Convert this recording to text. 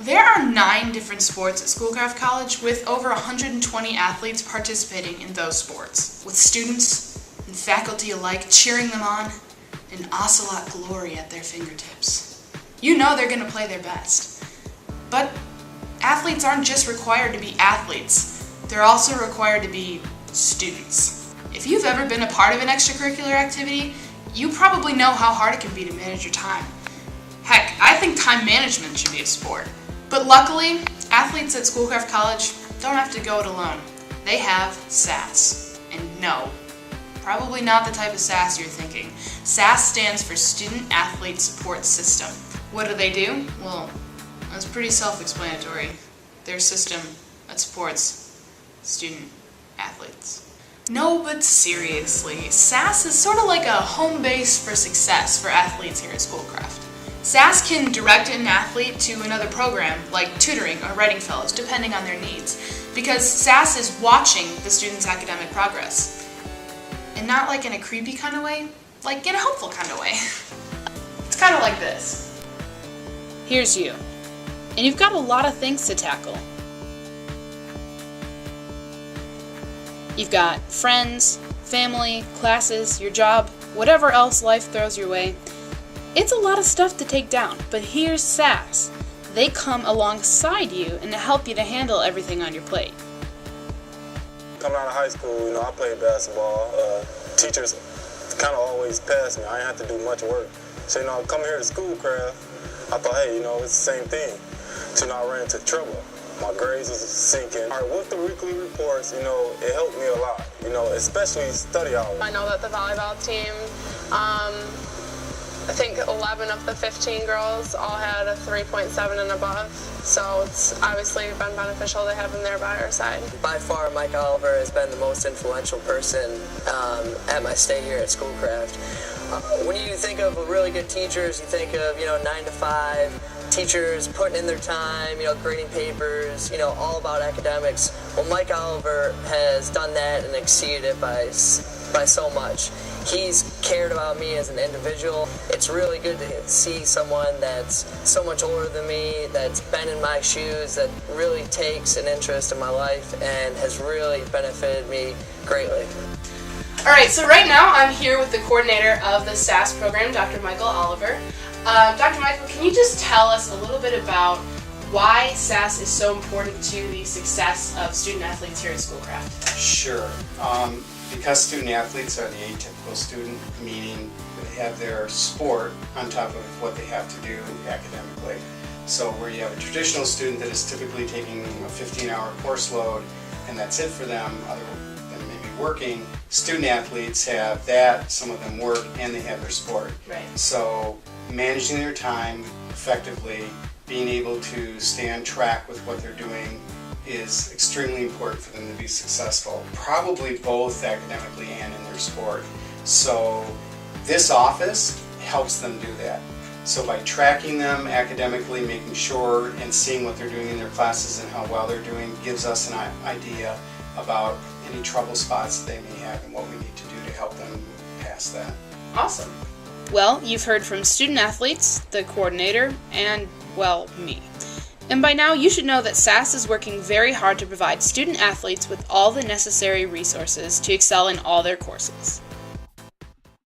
There are 9 different sports at Schoolcraft College with over 120 athletes participating in those sports, with students and faculty alike cheering them on and ocelot glory at their fingertips. You know they're going to play their best. But athletes aren't just required to be athletes, they're also required to be students. If you've ever been a part of an extracurricular activity, you probably know how hard it can be to manage your time. Heck, I think time management should be a sport. But luckily, athletes at Schoolcraft College don't have to go it alone. They have Sass. And no, probably not the type of Sass you're thinking. Sass stands for Student Athlete Support System. What do? Well, that's pretty self-explanatory. Their system that supports student athletes. No, but seriously, Sass is sort of like a home base for success for athletes here at Schoolcraft. Sass can direct an athlete to another program, like tutoring or writing fellows, depending on their needs, because Sass is watching the student's academic progress. And not like in a creepy kind of way, like in a hopeful kind of way. It's kind of like this. Here's you, and you've got a lot of things to tackle. You've got friends, family, classes, your job, whatever else life throws your way. It's a lot of stuff to take down, but here's Sass. They come alongside you and help you to handle everything on your plate. Coming out of high school, I played basketball. Teachers kind of always passed me. I didn't have to do much work. So, coming here to Schoolcraft, I thought, hey, it's the same thing. So, I ran into trouble. My grades was sinking. All right, with the weekly reports, it helped me a lot, especially study hours. I know that the volleyball team, I think 11 of the 15 girls all had a 3.7 and above, so it's obviously been beneficial to have them there by our side. By far, Mike Oliver has been the most influential person at my stay here at Schoolcraft. When you think of really good teachers, you think of, 9 to 5, teachers putting in their time, grading papers, all about academics. Well, Mike Oliver has done that and exceeded it by so much. He's cared about me as an individual. It's really good to see someone that's so much older than me, that's been in my shoes, that really takes an interest in my life and has really benefited me greatly. Alright, so right now I'm here with the coordinator of the Sass program, Dr. Michael Oliver. Dr. Michael, can you just tell us a little bit about why Sass is so important to the success of student athletes here at Schoolcraft? Sure. Because student athletes are the atypical student, meaning they have their sport on top of what they have to do academically. So where you have a traditional student that is typically taking a 15-hour course load and that's it for them, other than maybe working, student athletes have that, some of them work, and they have their sport. Right. So managing their time effectively, being able to stay on track with what they're doing is extremely important for them to be successful, probably both academically and in their sport. So this office helps them do that. So by tracking them academically, making sure and seeing what they're doing in their classes and how well they're doing gives us an idea about any trouble spots that they may have and what we need to do to help them move past that. Awesome. Well, you've heard from student athletes, the coordinator, and, well, me. And by now, you should know that Sass is working very hard to provide student athletes with all the necessary resources to excel in all their courses.